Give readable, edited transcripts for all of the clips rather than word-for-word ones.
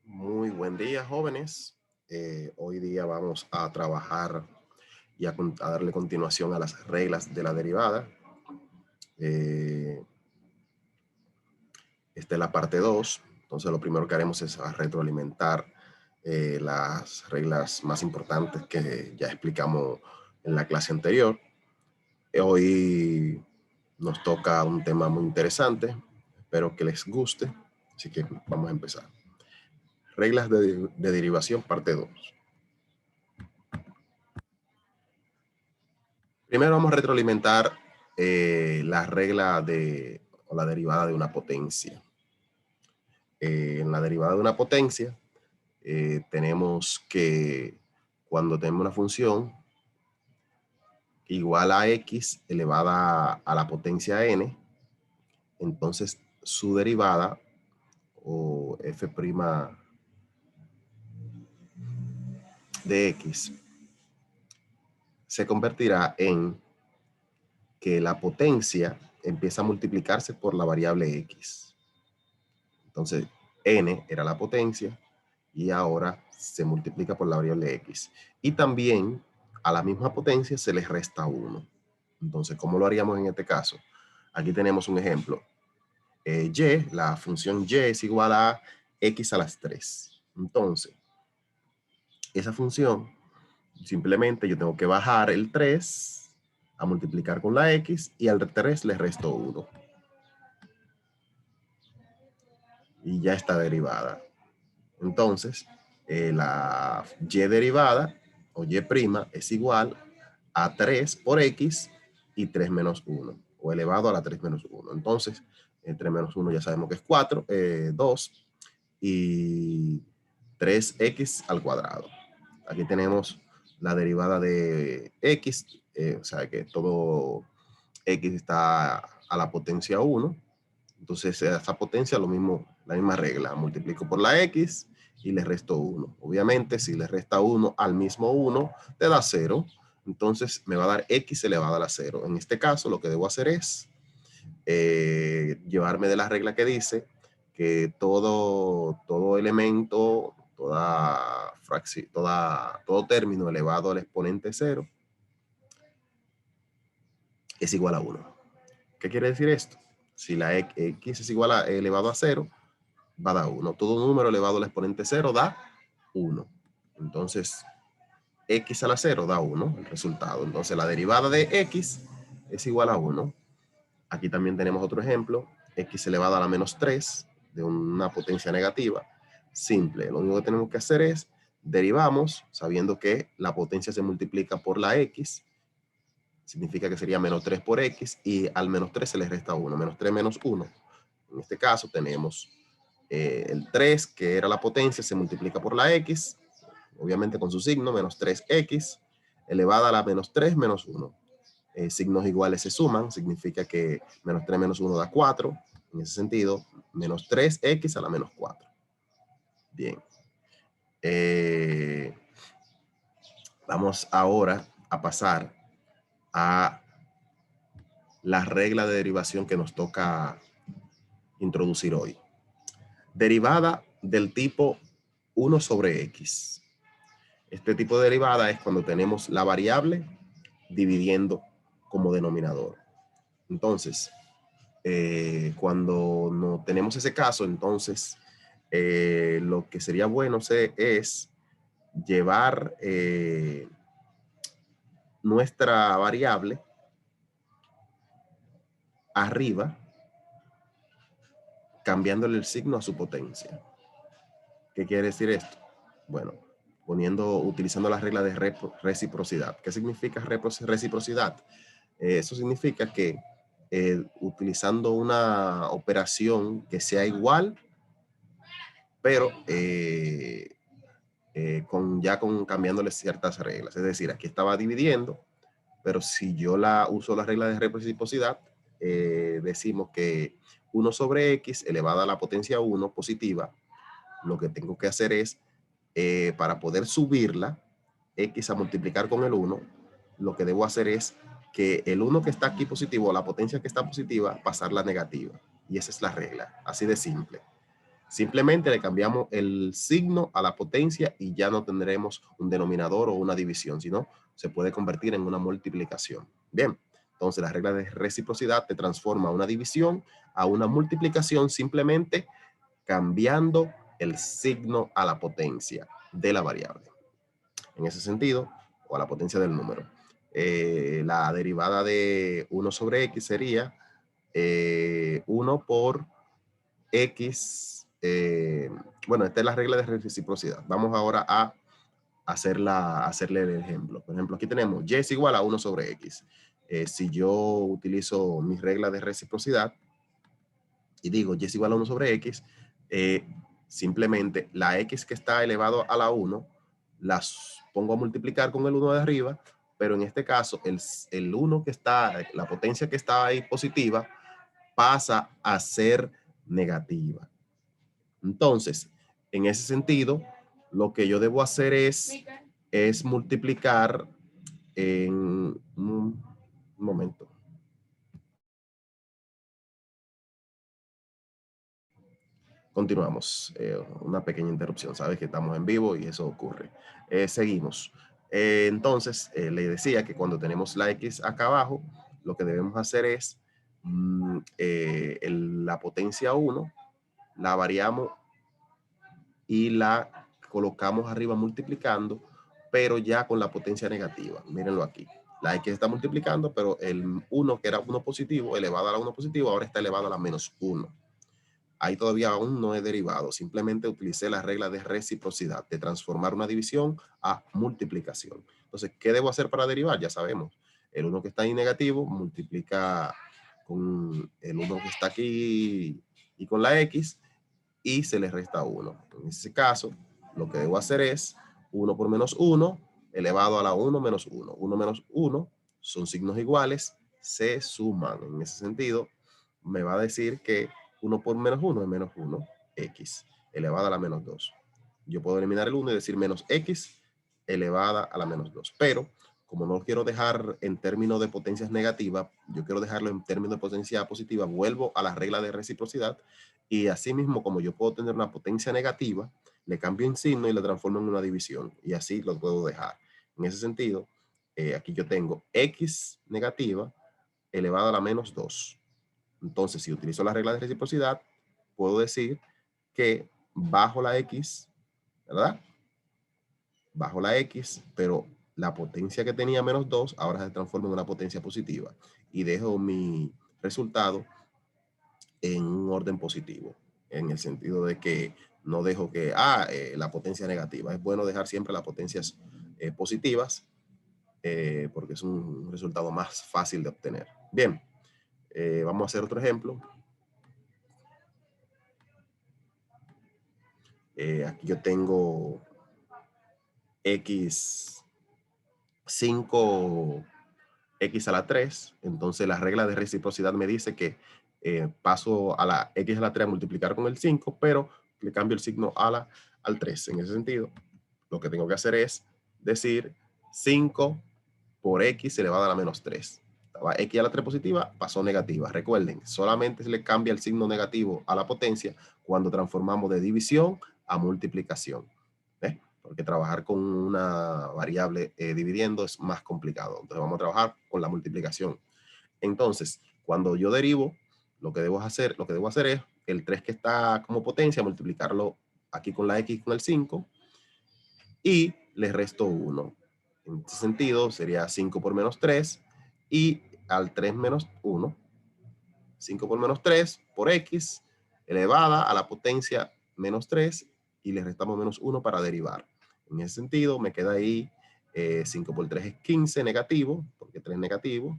Muy buen día, jóvenes. Hoy día vamos a trabajar y a darle continuación a las reglas de la derivada. Esta es la parte 2. Entonces, lo primero que haremos es retroalimentar las reglas más importantes que ya explicamos en la clase anterior. Hoy nos toca un tema muy interesante. Espero que les guste. Así que vamos a empezar. Reglas de derivación, parte 2. Primero vamos a retroalimentar la regla o la derivada de una potencia. En la derivada de una potencia tenemos que cuando tenemos una función igual a x elevada a la potencia n, entonces su derivada o f' de x se convertirá en que la potencia empieza a multiplicarse por la variable x. Entonces, n era la potencia y ahora se multiplica por la variable x. Y también a la misma potencia se les resta 1. Entonces, ¿cómo lo haríamos en este caso? Aquí tenemos un ejemplo. La función y es igual a x a las 3. Entonces, esa función, simplemente yo tengo que bajar el 3 a multiplicar con la x y al 3 le resto 1. Y ya está derivada. Entonces, la y derivada o y' es igual a 3 por x y 3 menos 1, o elevado a la 3 menos 1. Entonces, 3 menos 1 ya sabemos que es 4, 2 y 3x al cuadrado. Aquí tenemos la derivada de x, o sea que todo x está a la potencia 1. Entonces, a esa potencia lo mismo, la misma regla. Multiplico por la x y le resto 1. Obviamente, si le resta 1 al mismo 1, te da 0. Entonces, me va a dar x elevado a la 0. En este caso, lo que debo hacer es llevarme de la regla que dice que todo elemento, todo término elevado al exponente 0 es igual a 1. ¿Qué quiere decir esto? Si la x es igual a elevado a 0, va a dar 1. Todo número elevado al exponente 0 da 1. Entonces, x a la 0 da 1, el resultado. Entonces, la derivada de x es igual a 1. Aquí también tenemos otro ejemplo, x elevado a la menos 3 de una potencia negativa. Simple, lo único que tenemos que hacer es derivamos sabiendo que la potencia se multiplica por la x, significa que sería menos 3 por x y al menos 3 se le resta 1, menos 3 menos 1. En este caso tenemos el 3, que era la potencia, se multiplica por la x, obviamente con su signo, menos 3x, elevada a la menos 3 menos 1. Signos iguales se suman, significa que menos 3 menos 1 da 4. En ese sentido, menos 3x a la menos 4. Bien. Vamos ahora a pasar a la regla de derivación que nos toca introducir hoy. Derivada del tipo 1 sobre x. Este tipo de derivada es cuando tenemos la variable dividiendo como denominador. Entonces, cuando no tenemos ese caso, entonces lo que sería bueno es llevar nuestra variable arriba, cambiándole el signo a su potencia. ¿Qué quiere decir esto? Bueno, utilizando la regla de reciprocidad. ¿Qué significa reciprocidad? Eso significa que utilizando una operación que sea igual, pero cambiándole ciertas reglas. Es decir, aquí estaba dividiendo, pero si yo uso la regla de reciprocidad, decimos que 1 sobre x elevada a la potencia 1 positiva, lo que tengo que hacer es para poder subirla, x a multiplicar con el 1, lo que debo hacer es que el 1 que está aquí positivo, la potencia que está positiva, pasarla a negativa. Y esa es la regla, así de simple. Simplemente le cambiamos el signo a la potencia y ya no tendremos un denominador o una división, sino se puede convertir en una multiplicación. Bien, entonces la regla de reciprocidad te transforma una división a una multiplicación simplemente cambiando el signo a la potencia de la variable. En ese sentido, o a la potencia del número. La derivada de 1 sobre x sería 1 por x. Bueno, esta es la regla de reciprocidad. Vamos ahora a hacerle el ejemplo. Por ejemplo, aquí tenemos y es igual a 1 sobre x. Si yo utilizo mi regla de reciprocidad y digo y es igual a 1 sobre x, simplemente la x que está elevado a la 1 las pongo a multiplicar con el 1 de arriba, pero en este caso el 1 que está, la potencia que está ahí positiva, pasa a ser negativa. Entonces, en ese sentido, lo que yo debo hacer es multiplicar en un momento. Continuamos. Una pequeña interrupción. Sabes que estamos en vivo y eso ocurre. Seguimos. Entonces, le decía que cuando tenemos la X acá abajo, lo que debemos hacer es la potencia 1, la variamos y la colocamos arriba multiplicando, pero ya con la potencia negativa. Mírenlo aquí. La X está multiplicando, pero el 1, que era 1 positivo, elevado a la 1 positivo, ahora está elevado a la menos 1. Ahí todavía aún no he derivado. Simplemente utilicé la regla de reciprocidad, de transformar una división a multiplicación. Entonces, ¿qué debo hacer para derivar? Ya sabemos. El 1 que está ahí negativo multiplica con el 1 que está aquí y con la X, y se le resta 1. En ese caso, lo que debo hacer es 1 por menos 1 elevado a la 1 menos 1. 1 menos 1 son signos iguales, se suman. En ese sentido, me va a decir que 1 por menos 1 es menos 1, x, elevada a la menos 2. Yo puedo eliminar el 1 y decir menos x elevada a la menos 2. Pero, como no lo quiero dejar en términos de potencias negativas, yo quiero dejarlo en términos de potencia positiva, vuelvo a la regla de reciprocidad. Y asimismo, como yo puedo tener una potencia negativa, le cambio en signo y le transformo en una división. Y así lo puedo dejar. En ese sentido, aquí yo tengo x negativa elevada a la menos 2. Entonces, si utilizo la regla de reciprocidad, puedo decir que bajo la x, ¿verdad? Bajo la x, pero la potencia que tenía menos 2 ahora se transforma en una potencia positiva. Y dejo mi resultado en un orden positivo, en el sentido de que no dejo que, la potencia negativa. Es bueno dejar siempre las potencias positivas porque es un resultado más fácil de obtener. Bien, vamos a hacer otro ejemplo. Aquí yo tengo x 5 x a la 3. Entonces la regla de reciprocidad me dice que paso a la x a la 3 a multiplicar con el 5, pero le cambio el signo al 3. En ese sentido, lo que tengo que hacer es decir 5 por x elevado a la menos 3. Estaba x a la 3 positiva, pasó negativa. Recuerden, solamente se le cambia el signo negativo a la potencia cuando transformamos de división a multiplicación. Porque trabajar con una variable dividiendo es más complicado. Entonces vamos a trabajar con la multiplicación. Entonces, cuando yo derivo, lo que debo hacer es el 3 que está como potencia, multiplicarlo aquí con la x con el 5 y le resto 1. En este sentido sería 5 por menos 3 y al 3 menos 1. 5 por menos 3 por x elevada a la potencia menos 3 y le restamos menos 1 para derivar. En ese sentido me queda ahí 5 por 3 es 15 negativo, porque 3 negativo,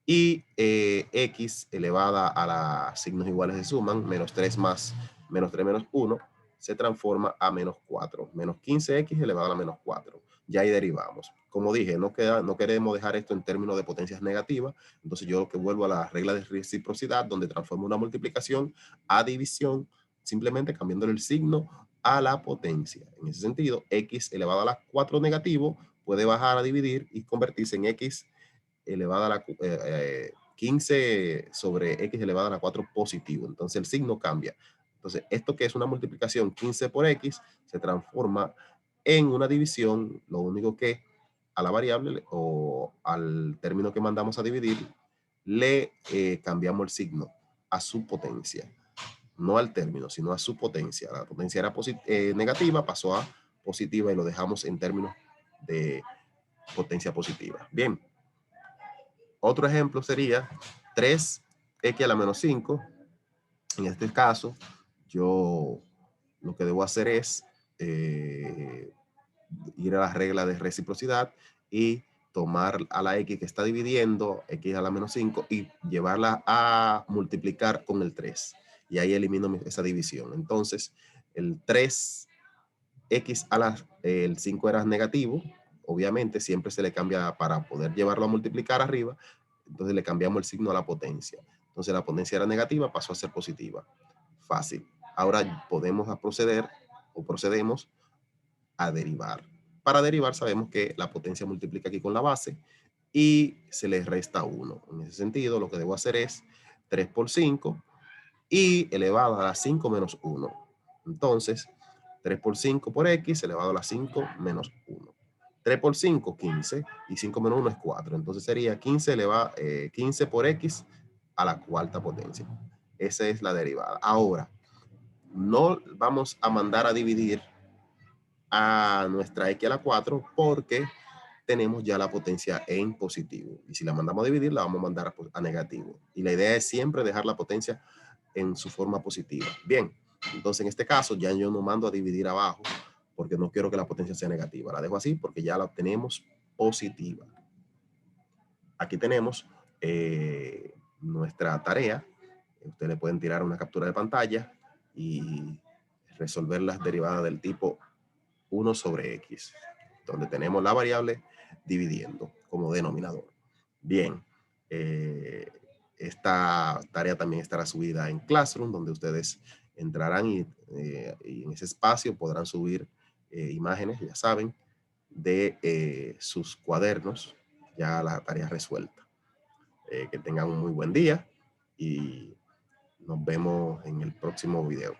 y x elevada a los signos iguales se suman, menos 3 más menos 3 menos 1, se transforma a menos 4, menos 15x elevado a la menos 4. Ya ahí derivamos. Como dije, no queremos dejar esto en términos de potencias negativas, entonces yo lo que vuelvo a la regla de reciprocidad, donde transformo una multiplicación a división, simplemente cambiándole el signo a la potencia. En ese sentido, x elevado a la 4 negativo puede bajar a dividir y convertirse en x elevado a la 15 sobre x elevado a la 4 positivo. Entonces el signo cambia. Entonces esto que es una multiplicación 15 por x se transforma en una división, lo único que a la variable o al término que mandamos a dividir le cambiamos el signo a su potencia. No al término, sino a su potencia. La potencia era negativa, pasó a positiva y lo dejamos en términos de potencia positiva. Bien. Otro ejemplo sería 3x a la menos 5. En este caso, yo lo que debo hacer es ir a la regla de reciprocidad y tomar a la x que está dividiendo, x a la menos 5, y llevarla a multiplicar con el 3. Y ahí elimino esa división. Entonces, el 3x a la, el 5 era negativo, obviamente siempre se le cambia para poder llevarlo a multiplicar arriba, entonces le cambiamos el signo a la potencia. Entonces la potencia era negativa, pasó a ser positiva. Fácil. Ahora podemos proceder o procedemos a derivar. Para derivar sabemos que la potencia multiplica aquí con la base y se le resta 1. En ese sentido, lo que debo hacer es 3 por 5 y elevado a la 5 menos 1. Entonces, 3 por 5 por x elevado a la 5 menos 1. 3 por 5, 15, y 5 menos 1 es 4. Entonces sería 15 por x a la cuarta potencia. Esa es la derivada. Ahora, no vamos a mandar a dividir a nuestra x a la 4 porque tenemos ya la potencia en positivo. Y si la mandamos a dividir, la vamos a mandar a negativo. Y la idea es siempre dejar la potencia en su forma positiva. Bien, entonces en este caso ya yo no mando a dividir abajo porque no quiero que la potencia sea negativa. La dejo así porque ya la obtenemos positiva. Aquí tenemos nuestra tarea. Ustedes le pueden tirar una captura de pantalla y resolver las derivadas del tipo 1 sobre x, donde tenemos la variable dividiendo como denominador. Bien, esta tarea también estará subida en Classroom, donde ustedes entrarán y en ese espacio podrán subir imágenes, ya saben, de sus cuadernos, ya la tarea resuelta. Que tengan un muy buen día y nos vemos en el próximo video.